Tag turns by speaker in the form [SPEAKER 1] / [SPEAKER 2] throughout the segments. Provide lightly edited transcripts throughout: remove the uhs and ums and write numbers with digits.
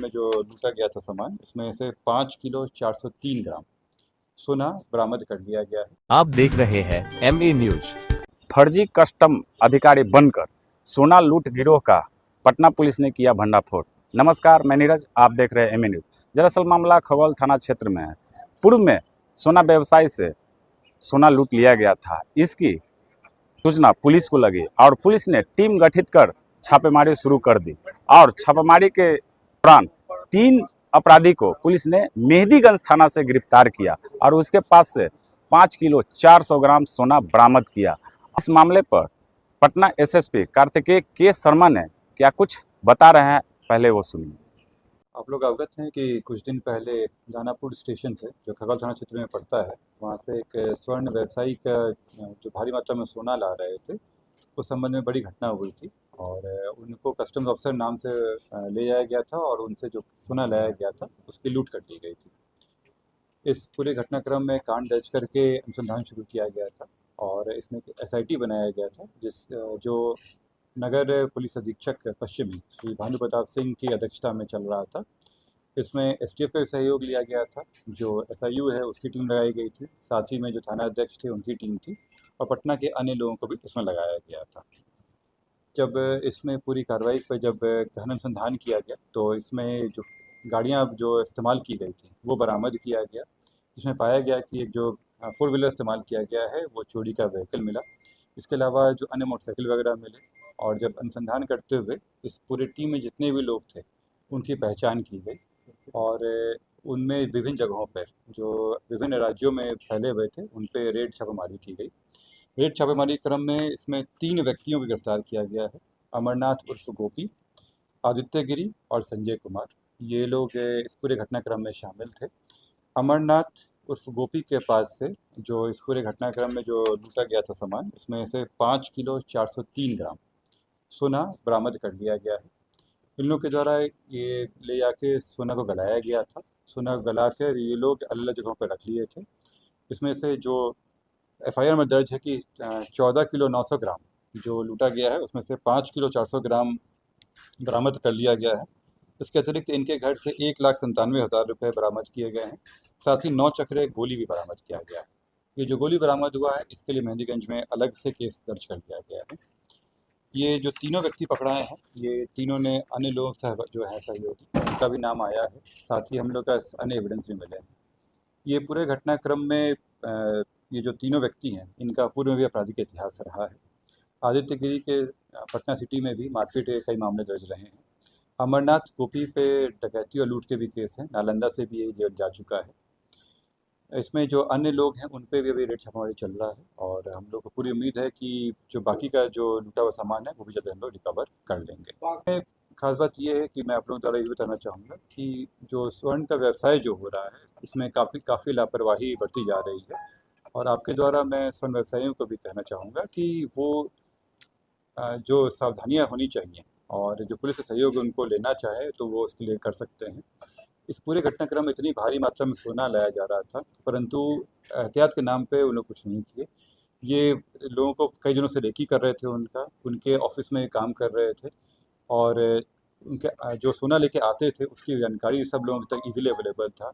[SPEAKER 1] में जो लूटा गया था सामान, इसमें से 5 किलो 403 ग्राम सोना बरामद कर लिया गया है।
[SPEAKER 2] आप देख रहे हैं MA न्यूज।
[SPEAKER 3] फर्जी कस्टम अधिकारी बनकर सोना लूट गिरोह का पटना पुलिस ने किया भंडाफोड़। नमस्कार, मैं नीरज, आप देख रहे हैं MA न्यूज। दरअसल मामला खगौल थाना क्षेत्र में है। पूर्व में सोना व्यवसायी से सोना लूट लिया गया था। इसकी सूचना पुलिस को लगी और पुलिस ने टीम गठित कर छापेमारी शुरू कर दी और छापेमारी के दौरान 3 अपराधी को पुलिस ने मेहदीगंज थाना से गिरफ्तार किया और उसके पास से 5 किलो 400 ग्राम सोना बरामद किया। इस मामले पर पटना SSP कार्तिकेय के शर्मा ने क्या कुछ बता रहे हैं, पहले वो सुनिए।
[SPEAKER 1] आप लोग अवगत हैं कि कुछ दिन पहले दानापुर स्टेशन से, जो खगौल थाना क्षेत्र में पड़ता है, वहाँ से एक स्वर्ण व्यवसायी का जो भारी मात्रा में सोना ला रहे थे, उस संबंध में बड़ी घटना हुई थी और उनको कस्टम्स ऑफिसर नाम से ले जाया गया था और उनसे जो सोना लाया गया था उसकी लूट कर ली गई थी। इस पूरे घटनाक्रम में कांड दर्ज करके अनुसंधान शुरू किया गया था और इसमें SIT बनाया गया था, जो नगर पुलिस अधीक्षक पश्चिमी श्री भानु प्रताप सिंह की अध्यक्षता में चल रहा था। इसमें STF का भी सहयोग लिया गया था, जो SIU है उसकी टीम लगाई गई थी, साथ ही में जो थाना अध्यक्ष थे उनकी टीम थी और पटना के अन्य लोगों को भी इसमें लगाया गया था। जब इसमें पूरी कार्रवाई पर जब गहन अनुसंधान किया गया तो इसमें जो गाड़ियाँ जो इस्तेमाल की गई थी वो बरामद किया गया, जिसमें पाया गया कि एक जो 4 व्हीलर इस्तेमाल किया गया है वो चोरी का व्हीकल मिला। इसके अलावा जो अन्य मोटरसाइकिल वगैरह मिले और जब अनुसंधान करते हुए इस पूरी टीम में जितने भी लोग थे उनकी पहचान की गई और उनमें विभिन्न जगहों पर जो विभिन्न राज्यों में फैले हुए थे उन पर रेड छापेमारी की गई। रेड छापेमारी क्रम में इसमें 3 व्यक्तियों को गिरफ्तार किया गया है, अमरनाथ उर्फ गोपी, आदित्य गिरी और संजय कुमार। ये लोग इस पूरे घटनाक्रम में शामिल थे। अमरनाथ उर्फ गोपी के पास से जो इस पूरे घटनाक्रम में जो लूटा गया था सामान, उसमें से 5 किलो 403 ग्राम सोना बरामद कर लिया गया है। इन लोगों के द्वारा ये ले जाके सोना को गलाया गया था। सोना को गला कर ये लोग अलग अलग जगहों पर रख लिए थे। इसमें से जो FIR में दर्ज है कि 14 किलो 900 ग्राम जो लूटा गया है उसमें से 5 किलो 400 ग्राम बरामद कर लिया गया है। इसके अतिरिक्त इनके घर से 1,97,000 रुपये बरामद किए गए हैं। साथ ही 9 चक्रे गोली भी बरामद किया गया है। ये जो गोली बरामद हुआ है इसके लिए मेहंदीगंज में अलग से केस दर्ज कर दिया गया है। ये जो तीनों व्यक्ति पकड़ाए हैं, ये तीनों ने अन्य लोग जो है सहयोगी, उनका भी नाम आया है। साथ ही हम लोग का अन्य एविडेंस भी मिले हैं। ये पूरे घटनाक्रम में ये जो तीनों व्यक्ति हैं इनका पूर्व में भी आपराधिक इतिहास रहा है। आदित्य गिरी के पटना सिटी में भी मारपीट के कई मामले दर्ज रहे हैं। अमरनाथ गोपी पे डकैती और लूट के भी केस हैं, नालंदा से भी ये जेल जा चुका है। इसमें जो अन्य लोग हैं उन पे भी अभी रेड छापेमारी चल रहा है और हम लोग को पूरी उम्मीद है कि जो बाकी का जो लूटा हुआ सामान है वो भी जल्द हम लोग रिकवर कर लेंगे। खास बात ये है कि मैं आप लोगों द्वारा ये बताना चाहूँगा कि जो स्वर्ण का व्यवसाय जो हो रहा है इसमें काफ़ी लापरवाही बरती जा रही है और आपके द्वारा मैं स्वर्ण व्यवसायियों को भी कहना चाहूँगा कि वो जो सावधानियाँ होनी चाहिए और जो पुलिस का सहयोग उनको लेना चाहे तो वो उसके लिए कर सकते हैं। इस पूरे घटनाक्रम में इतनी भारी मात्रा में सोना लाया जा रहा था, परंतु एहतियात के नाम पे उन्होंने कुछ नहीं किए। ये लोगों को कई दिनों से रेकी कर रहे थे, उनके ऑफिस में काम कर रहे थे और उनके जो सोना लेके आते थे उसकी जानकारी सब लोगों तक ईजिली अवेलेबल था।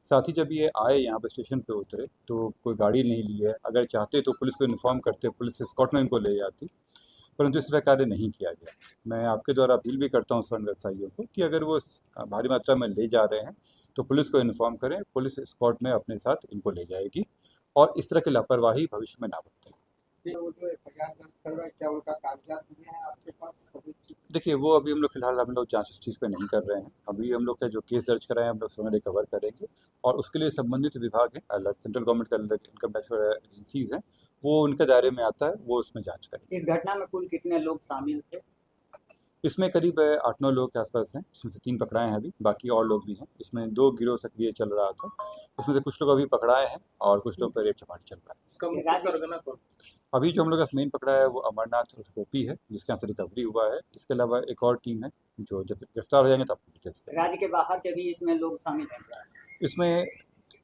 [SPEAKER 1] साथ ही जब ये आए यहाँ पर स्टेशन पे उतरे तो कोई गाड़ी नहीं ली है, अगर चाहते तो पुलिस को इन्फॉर्म करते, पुलिस एस्कॉर्ट में इनको ले जाती, परंतु इस तरह कार्य नहीं किया गया। मैं आपके द्वारा अपील भी करता हूँ स्वर्ण व्यवसायियों को कि अगर वो भारी मात्रा में ले जा रहे हैं तो पुलिस को इन्फॉर्म करें, पुलिस एस्कॉर्ट में अपने साथ इनको ले जाएगी और इस तरह की लापरवाही भविष्य में ना बरतें।
[SPEAKER 4] वो जो FIR दर्ज करवाए, क्या उनका कागजात भी है आपके पास?
[SPEAKER 1] देखिए, वो अभी फिलहाल हम लोग जांच इस चीज़ पे नहीं कर रहे हैं। अभी हम लोग का जो केस दर्ज कराए हम लोग सोना रिकवर करेंगे और उसके लिए संबंधित विभाग हैं, अलग सेंट्रल गवर्नमेंट का अलग इनकम टैक्स एजेंसीज हैं, वो उनके दायरे में आता है, वो उसमें जांच करेंगे।
[SPEAKER 4] इस घटना में कुल कितने लोग शामिल थे?
[SPEAKER 1] इसमें करीब 8-9 लोग के आसपास हैं, इसमें से 3 पकड़ाए हैं, अभी बाकी और लोग भी हैं। इसमें 2 गिरोह सक्रिय चल रहा था, उसमें से कुछ लोग अभी पकड़ाए हैं और कुछ लोग पर रेड छापेमारी चल रहा है। अभी जो हम लोग का मेन पकड़ा है वो अमरनाथ उर्फ गोपी है, जिसके यहाँ से रिकवरी हुआ है। इसके अलावा एक और टीम है जो जब गिरफ्तार हो जाएंगे तब डिटेल्स देंगे।
[SPEAKER 4] राज्य के बाहर के भी इसमें लोग शामिल हैं?
[SPEAKER 1] इसमें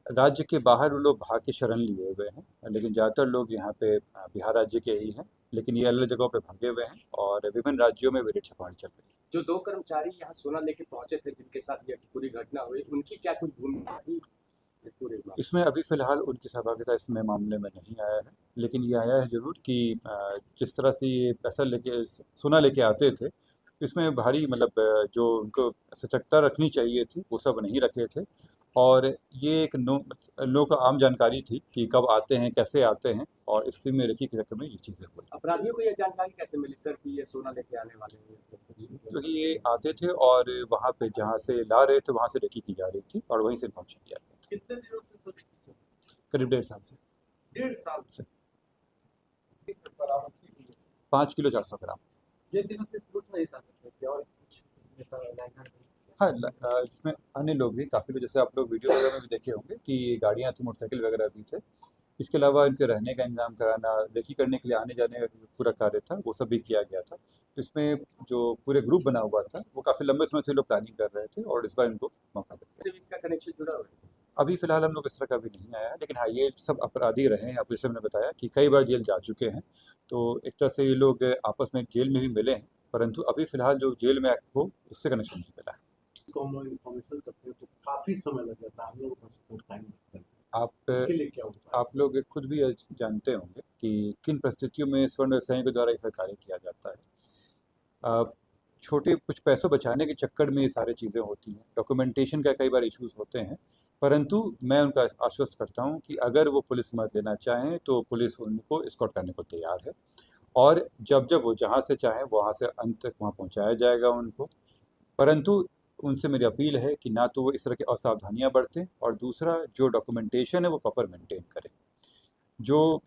[SPEAKER 1] राज्य के बाहर वो लोग भाग के शरण लिए हुए हैं, लेकिन ज़्यादातर लोग यहाँ पे बिहार राज्य के ही हैं, लेकिन ये अलग जगहों पे भागे हुए हैं और विभिन्न राज्यों में भी रेड छापेमारी चल रही है।
[SPEAKER 5] जो 2 कर्मचारी यहाँ सोना लेके पहुंचे थे जिनके साथ ये पूरी घटना हुई, उनकी क्या कुछ भूमिका थी इस पूरे मामले में?
[SPEAKER 1] इसमें अभी फ़िलहाल उनकी सहभागिता इसमें मामले में नहीं आया है, लेकिन ये आया है ज़रूर कि जिस तरह से ये पैसा लेके सोना लेके आते थे, इसमें भारी मतलब जो उनको सजगता रखनी चाहिए थी, वो सब नहीं रखे थे। और ये एक लोगों को आम जानकारी थी कि कब आते हैं, कैसे आते हैं, और इसी में रेकी के चक्कर में ये चीज़ें हुई।
[SPEAKER 5] अपराधियों को ये जानकारी कैसे मिली सर कि ये सोना लेके आने वाले हैं?
[SPEAKER 1] क्योंकि ये आते थे और वहाँ पे जहाँ से ला रहे थे वहाँ से रेकी की जा रही थी और वहीं से इन्फॉर्मेशन लिया गया था।
[SPEAKER 4] कितने दिनों से सोने की?
[SPEAKER 1] करीब 1.5 साल से।
[SPEAKER 4] 1.5 साल
[SPEAKER 1] से।
[SPEAKER 4] बरामद की हुई है।
[SPEAKER 1] 5 किलो 400 ग्राम।
[SPEAKER 4] ये दिनों से लूट नहीं सकते थे और कुछ इसमें तो लाइनर नहीं।
[SPEAKER 1] हाँ, इसमें अन्य लोग भी काफ़ी लोग, जैसे आप लोग वीडियो वगैरह में भी देखे होंगे कि गाड़ियाँ थी, मोटरसाइकिल वगैरह भी थे। इसके अलावा इनके रहने का इंतज़ाम कराना, रेकी करने के लिए आने जाने का पूरा कार्य था, वो सब भी किया गया था। इसमें जो पूरे ग्रुप बना हुआ था, वो काफ़ी लंबे समय से लोग प्लानिंग कर रहे थे और इस बार इनको मौका मिल गया।
[SPEAKER 5] इससे भी इसका कनेक्शन जुड़ा हुआ है?
[SPEAKER 1] अभी फ़िलहाल हम लोग इस तरह का भी नहीं आया है, लेकिन हाँ, ये सब अपराधी रहे हैं। आपको जैसे मैंने बताया कि कई बार जेल जा चुके हैं, तो एक तरह से ये लोग आपस में जेल में भी मिले हैं, परंतु अभी फ़िलहाल जो जेल में हो, उससे कनेक्शन नहीं मिला है।
[SPEAKER 6] को हम लोग इन्फॉर्मेशन करते हैं तो काफ़ी समय लग जाता है, हम लोग बहुत टाइम लगता है।
[SPEAKER 1] आप
[SPEAKER 6] इसके लिए क्या होता है?
[SPEAKER 1] आप लोग खुद भी जानते होंगे कि किन परिस्थितियों में स्वर्ण व्यवसायियों के द्वारा ऐसा कार्य किया जाता है। छोटे कुछ पैसों बचाने के चक्कर में ये सारी चीज़ें होती हैं, डॉक्यूमेंटेशन का कई बार इश्यूज़ होते हैं, परंतु मैं उनका आश्वस्त करता हूँ कि अगर वो पुलिस की मदद लेना चाहें तो पुलिस उनको एस्कॉर्ट करने को तैयार है, और जब जब वो जहाँ से चाहें वहाँ से अंत तक वहाँ पहुँचाया जाएगा उनको। परंतु उनसे मेरी अपील है कि ना तो वो इस तरह की असावधानियाँ बरतें, और दूसरा जो डॉक्यूमेंटेशन है वो प्रॉपर मेंटेन करें। जो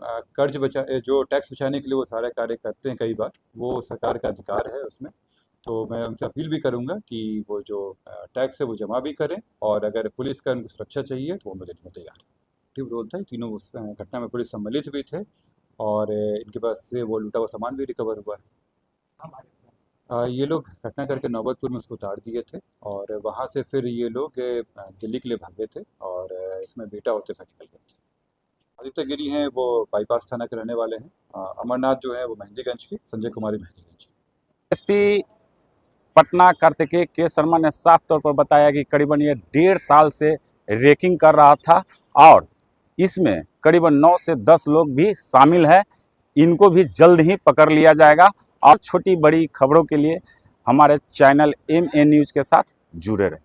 [SPEAKER 1] जो टैक्स बचाने के लिए वो सारे कार्य करते हैं, कई बार वो सरकार का अधिकार है उसमें, तो मैं उनसे अपील भी करूंगा कि वो जो टैक्स है वो जमा भी करें, और अगर पुलिस का उनको सुरक्षा चाहिए तो वो मुझे देने को तैयार है। ठीक रोल था, तीनों उस घटना में पुलिस सम्मिलित भी थे, और इनके पास से वो लूटा हुआ सामान भी रिकवर हुआ है। ये लोग घटना करके नौबतपुर में उसको उतार दिए थे, और वहाँ से फिर ये लोग दिल्ली के लिए भागे थे, और इसमें बेटा होते हुए निकल गए थे। आदित्य गिरी हैं, वो बाईपास थाना के रहने वाले हैं। अमरनाथ जो है वो मेहंदीगंज के, संजय कुमारी मेहंदीगंज के।
[SPEAKER 3] एसपी पटना कार्तिकेय के शर्मा ने साफ तौर पर बताया कि करीबन ये 1.5 साल से रेकिंग कर रहा था, और इसमें करीबन 9 से 10 लोग भी शामिल हैं। इनको भी जल्द ही पकड़ लिया जाएगा। और छोटी बड़ी खबरों के लिए हमारे चैनल MA न्यूज़ के साथ जुड़े रहें।